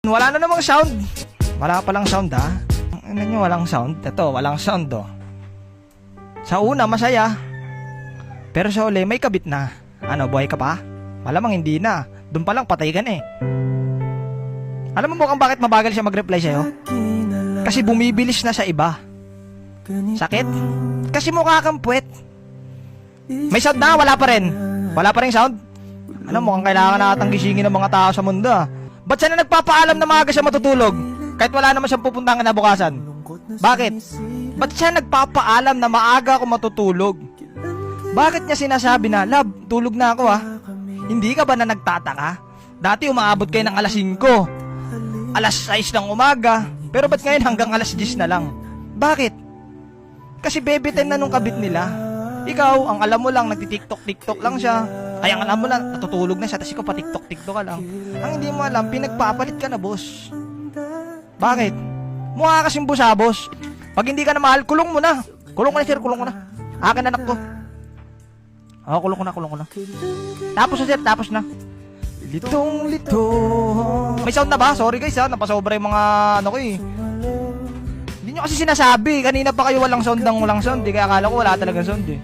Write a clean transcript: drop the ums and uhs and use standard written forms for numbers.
Wala na namang sound. Wala palang sound ha. Ano nyo, walang sound? Ito, walang sound oh. Sa una, masaya. Pero sa uli, may kabit na. Ano, buhay ka pa? Malamang hindi na. Doon pa lang, patay ka na eh. Alam mo mukhang bakit mabagal siya mag-reply sa'yo? Kasi bumibilis na sa iba. Sakit? Kasi mukha kang puwet. May sound na, wala pa rin. Wala pa rin sound? Ano, mukhang kailangan natang gisingin ng mga tao sa mundo ah. Ba't siya na nagpapaalam na maaga siya matutulog? Kahit wala naman siyang pupuntahan kinabukasan. Bakit? Ba't siya nagpapaalam na maaga ako matutulog? Bakit niya sinasabi na, love, tulog na ako ah? Hindi ka ba na nagtataka? Dati umaabot kayo ng alas 5, alas 6 ng umaga, pero ba't ngayon hanggang alas 10 na lang? Bakit? Kasi baby time na nung kabit nila. Ikaw, ang alam mo lang, nagtitiktok-tiktok lang siya. Ay, ang alam mo lang, natutulog na siya, tapos ikaw patiktok-tiktok ka lang. Ang hindi mo alam, pinagpapalit ka na, boss. Bakit? Mukha kasing busabos. Pag hindi ka na mahal, kulong mo na. Kulong ko na, sir, kulong ko na. Akin anak ko. Oo, kulong ko na. Tapos na, sir, tapos na. Litong-lito. May sound na ba? Sorry guys ha, napasobra yung mga ano ko eh. Hindi nyo kasi sinasabi. Kanina pa kayo walang sound ng walang sound. Kaya akala ko wala talagang sound eh.